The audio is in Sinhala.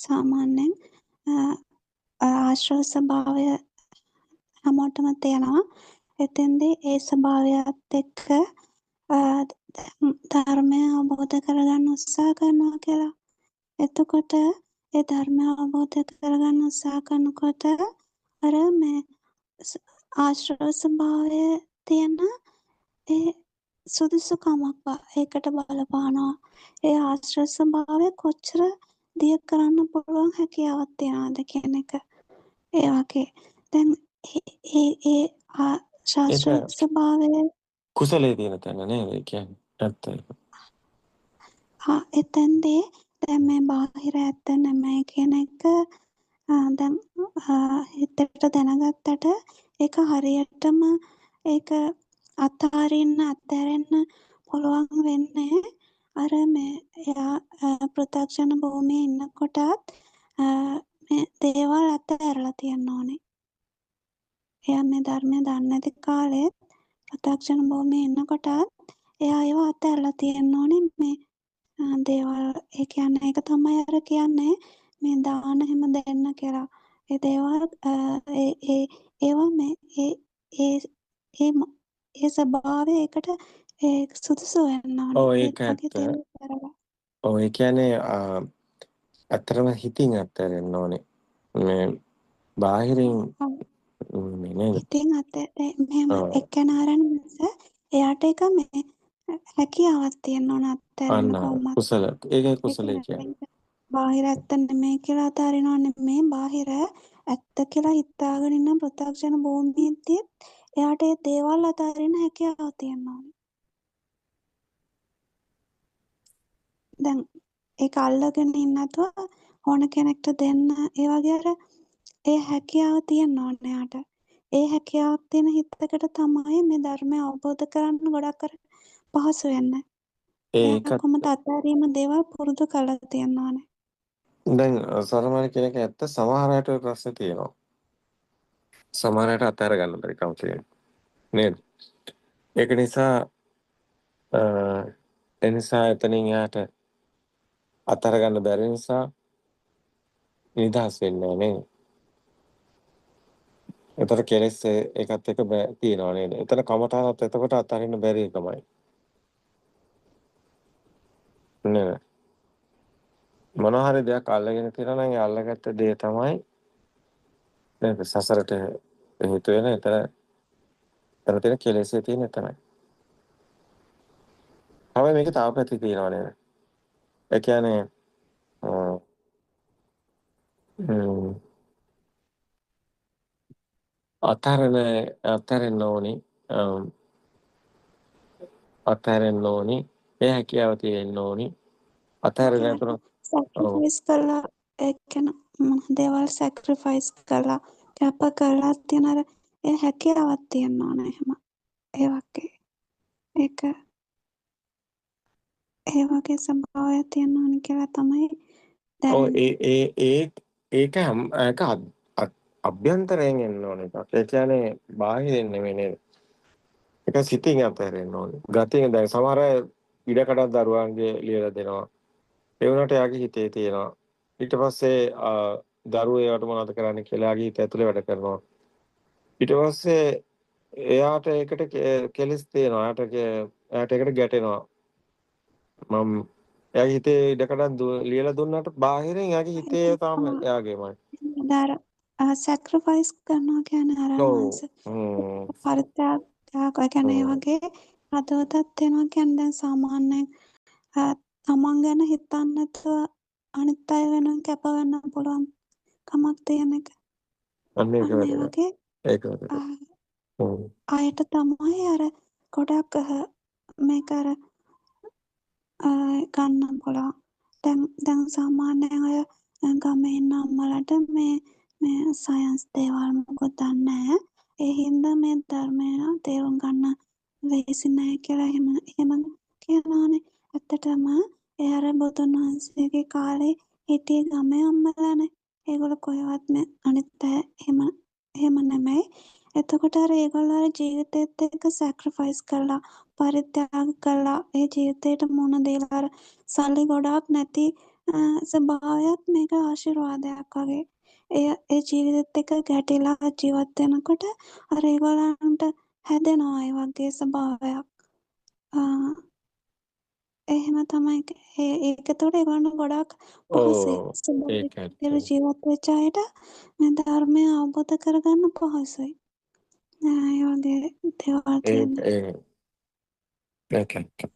සාමාන්‍යයෙන් ආශ්‍රව ස්වභාවය හැමෝටම තියෙනවා. එතෙන්දී ඒ ස්වභාවයත් එක්ක ධර්මය අවබෝධ කරගන්න උත්සාහ කරනවා කියලා. එතකොට ඒ ධර්මය අවබෝධ කරගන්න උත්සාහ කරනකොට අර මේ ආශ්‍රව ස්වභාවය තියෙන ඒ සුදුසුකමක් ඒකට බලපානවා. ඒ ආශ්‍රව ස්වභාවය කොච්චර දිය කරන්න පුළුවන් හැකියාවක් තියනවද කියන එක. ඒ වගේ දැන් ඒ ඒක ශාස්ත්‍ර ස්වභාවය කුසලයේ තියෙන තැන නේද? ඒ කියන්නේ ඇත්ත ඒක. එතෙන්දී දැන් මේ බාහිර ඇත්ත නෙමෙයි කියන එක දැන් හිතට දැනගත්තට ඒක හරියටම ඒක අත්හැරෙන්න පුළුවන් වෙන්නේ අර මේ එයා පෘථග්ජන භූමියේ ඉන්නකොටත් මේ දේවල් අත්හැරලා තියෙන්න ඕනේ. එයා මේ ධර්මය දන්නේ නැති කාලෙත් පෘථග්ජන භූමියේ ඉන්නකොටත් එයා ඒව අත්හැරලා තියෙන්න ඕනේ මේ දේවල්. ඒ කියන්නේ ඒක තමයි අර කියන්නේ මේ දාන හැම දෙන්න කියලා. ඒ දේවල් ඒවා මේ ඒ ස්වභාවය ඒකට සුදුසු වෙන්න ඕනේ. ඔව් ඒ ඒක වගේ ඇත්ත. දේවල් කරලා. ඔව් ඒ කියන්නේ ඇත්තටම හිතින් අත්හැරෙන්න ඕනේ. මේ බාහිරින් නේද? ඉතින් මෙහෙම ඔව්. එක්කෙනාරන් මිස එයාට එක මේ හැකියාවක් තියෙන්න ඕන අත්හැරෙන්න අන්න කොහොමද. කුසල. ඒකයි ඒක කුසලයේ කියන්නේ. බාහිර ඇත්ත නෙමෙයි කියලා අතාරිනව නෙමෙයි බාහිර ඇත්ත කියලා හිතාගෙන ඉන්න පෘථග්ජන භූමියේදී එයාට ඒ දේවල් අතාරින්න හැකියාව තියෙනවා. දැන් ඒක අල්ලගෙන ඉන්න නැතුව ඕන කෙනෙක්ට දෙන්න ඒ වගේ අර ඒ හැකියාව තියෙන්න ඕනේ එයාට. ඒ හැකියාවක් තියෙන හිතකට තමයි මේ ධර්මය අවබෝධ කරගන්න ගොඩක් අර පහසු වෙන්නේ. ඒක එයා කොහොමද අත්හැරීම දේවල් පුරුදු කරලා තියෙන්න ඕනේ. දැන් සරමාන කියන එක ඇත්ත. සමහර අයට ඔය ප්‍රශ්නේ තියෙනවා. සමහර අයට අත්හැර ගන්න බැරි කම තියෙනවා. නේද? ඒක නිසා එනිසා එතනින් යාට අත්හැර ගන්න බැරි නිසා නිදහස් වෙන්නේ නැහැ නේද? ඒතර කෙලෙස් ඒකත් එක්ක තියෙනවා නේද? එතන කමඨානත් එතකොට අත්හරින්න බැරි එකමයි. නේද? මොන හරි දෙයක් අල්ලගෙන තියෙනවා නම් ඒ අල්ලගත්ත දේ තමයි නේද සසරට හේතු වෙන. එතන තියෙන කෙලෙස්ේ තියෙන එතනයි. හැබැයි මේක තව පැති තියෙනවා නේද? ඒ කියන්නේ අත්හැරෙන්න ඕනි. ඒ හැකියාව තියෙන්න ඕනි. අත්හැරෙන්න යාට නැතුන ඔව්. සැක්‍රිෆයිස් කරලා ඒ කියන්නේ දේවල් සැක්‍රිෆයිස් කරලා කැප කරලා තියෙන අර ඒ හැකියාවක් තියෙන්න ඕනේ එහෙම. ඒ වගේ ඒක ඒ වගේ ස්වභාවයක් තියෙන්න ඕනේ කියලා තමයි ඔව් දැනෙන්නේ. ඒක අභ්‍යන්තරයෙන් එන්න ඕන එකක්. ඒ කියන්නේ බාහිරින් නෙමෙයි නේද? ඒක සිතින් අත්හැරෙන්න ඕනේ. ගතියෙන් දැන් සමහර අය ඉඩකඩක් දරුවන්ගේ ලියලා දෙනවා. ඒ වුණාට යාගේ හිතේ තියෙනවා. ඊට පස්සේ දරුවෝ ඒවට මොනවද කරන්නේ කියලා යාගේ හිත ඇතුලේ වැඩ කරනවා. ඊට පස්සේ එයාට ඒකට කෙලස් තියෙනවා. එයාට ඒකට ගැටෙනවා. මම එයාගේ හිතේ ඉඩකඩක් ලියලා දුන්නාට බාහිරින් එයාගේ හිතේ තාම එයාගේමයි. දාර සැක්‍රිෆයිස් කරනවා කියන්නේ අර ඔව්. මනස පරිත්‍යාග කියන්නේ ඒ වගේ හදවතක් තියෙනවා කියන්නේ දැන් සාමාන්‍යයෙන් තමන් ගැන හිතන්නේ නැතුව අනිත් අය වෙනුවෙන් කැප වෙන්න පුළුවන් කමක් තියෙන එක. අන්න ඒක අන්න ඒ වැදගත්. වගේ ඒක වැදගත්. අයට තමයි අර ගොඩක් මේක අර ගන්න පුළුවන්. දැන් සාමාන්‍යයෙන් අය ගමේ ඉන්න අම්මලාට මේ සයන්ස් දේවල් මොකුත් දන්නේ නැහැ. ඒ හින්දා මේ ධර්මය තේරුම් ගන්න ලේසි නැහැ කියලා එහෙම කියනවානේ. ඇත්තටම ඒ අර බුදුන් වහන්සේගේ කාලේ හිටිය ගමේ අම්මලානේ. ඒගොල්ලෝ කොහෙවත් මේ අනිත් අය එහෙම නෙමෙයි. එතකොට අර ඒගොල්ලෝ අර ජීවිතේත් එක්ක සැක්‍රිෆයිස් කරලා පරිත්‍යාග කළා ඒ ජීවිතේට මුහුණ දීලා අර සල්ලි ගොඩාක් නැති ස්වභාවයත් මේක ආශිර්වාදයක් වගේ. ඒ ජීවිතෙත් එක්ක ගැටිලා ජීවත් වෙනකොට අර ඒගොල්ලන්ට හැදෙනවා ඒ වගේ ස්වභාවයක්. එහෙම තමයි ඒක එතකොට ඒගොල්ලන්ට ගොඩාක් පහසුයි. ඕ ඒක ස්වභාවික ඇත්තනේ. විදියට ජීවත් වෙච්ච අයට මේ ධර්මය අවබෝධ කරගන්න පහසුයි. ඒ වගේ දේවල් ඒක තියෙනවා. ඒක ඒක ඇත්ත.